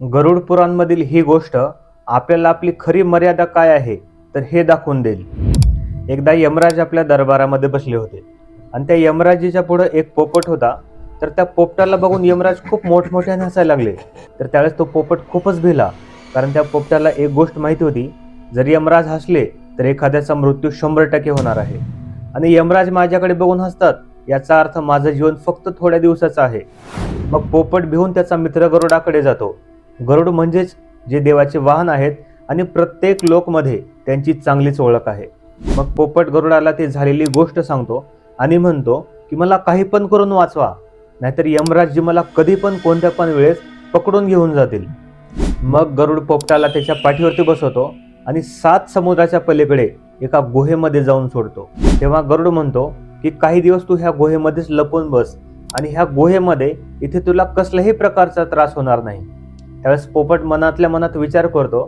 गरुड पुराणमधील ही गोष्ट आपल्याला आपली खरी मर्यादा काय आहे तर हे दाखवून देईल। एकदा यमराज आपल्या दरबारामध्ये बसले होते आणि त्या यमराजीच्या पुढे एक पोपट होता। तर त्या पोपटाला बघून यमराज खूप मोठमोठ्याने हसायला लागले। तर त्यावेळेस तो पोपट खूपच भिला, कारण त्या पोपटाला एक गोष्ट माहिती होती, जर यमराज हसले तर एखाद्याचा मृत्यू 100% होणार आहे आणि यमराज माझ्याकडे बघून हसतात याचा अर्थ माझं जीवन फक्त थोड्या दिवसाचं आहे। मग पोपट भिवून त्याचा मित्र गरुडाकडे जातो। गरुड म्हणजेच जे देवाचे वाहन आहेत आणि प्रत्येक लोकमध्ये त्यांची चांगलीच ओळख आहे। मग पोपट गरुडाला ती झालेली गोष्ट सांगतो आणि म्हणतो की मला काही पण करून वाचवा, नाहीतर यमराज जी मला कधी पण कोणत्या पण वेळेस पकडून घेऊन जातील। मग गरुड पोपटाला त्याच्या पाठीवरती बसवतो आणि 7 समुद्राच्या पलीकडे एका गुहेमध्ये जाऊन सोडतो। तेव्हा गरुड म्हणतो की काही दिवस तू ह्या गुहेमध्येच लपून बस आणि ह्या गुहेमध्ये इथे तुला कसल्याही प्रकारचा त्रास होणार नाही। त्यावेळेस पोपट मनातल्या मनात विचार करतो,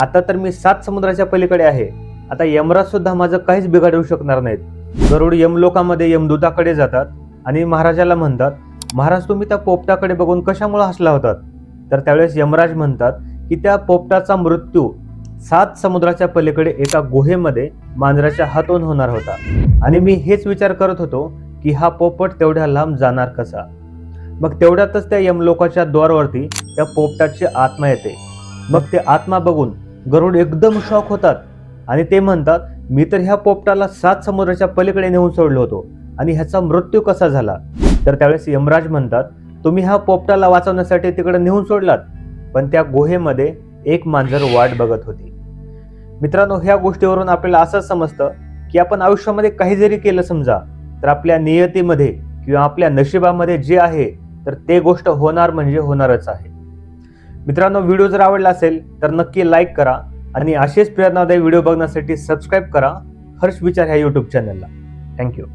आता तर मी 7 समुद्राच्या पलीकडे आहे, आता यमराज सुद्धा माझं काहीच बिघडवू शकणार नाहीत। गरुड यमलोकामध्ये यमदूताकडे जातात आणि महाराजाला म्हणतात, महाराज तुम्ही त्या पोपटाकडे बघून कशामुळे हसला होतात? तर त्यावेळेस यमराज म्हणतात की त्या पोपटाचा मृत्यू 7 समुद्राच्या पलीकडे एका गुहेमध्ये मांजराच्या हातून होणार होता आणि मी हेच विचार करत होतो की हा पोपट तेवढ्या लांब जाणार कसा। मग तेवढ्यातच त्या यमलोकाच्या द्वारावरती त्या पोपटाची आत्मा येते। मग ते आत्मा बघून गरुड एकदम शॉक होतात आणि ते म्हणतात, मी तर ह्या पोपटाला 7 समुद्राच्या पलीकडे नेऊन सोडलो होतो आणि ह्याचा मृत्यू कसा झाला? तर त्यावेळेस यमराज म्हणतात, तुम्ही ह्या पोपटाला वाचवण्यासाठी तिकडे नेऊन सोडलात, पण त्या गुहेमध्ये एक मांजर वाट बघत होती। मित्रांनो, ह्या गोष्टीवरून आपल्याला असं समजतं की आपण आयुष्यामध्ये काही जरी केलं समजा, तर आपल्या नियतीमध्ये किंवा आपल्या नशिबामध्ये जे आहे तर ते गोष्ट होणार म्हणजे होणारच आहे। मित्रांनो, व्हिडिओ जर आवडला असेल तर नक्की लाईक करा आणि असेच प्रेरणादायी व्हिडिओ बघण्यासाठी सबस्क्राईब करा हर्ष विचार ह्या यूट्यूब चॅनलला। थँक्यू।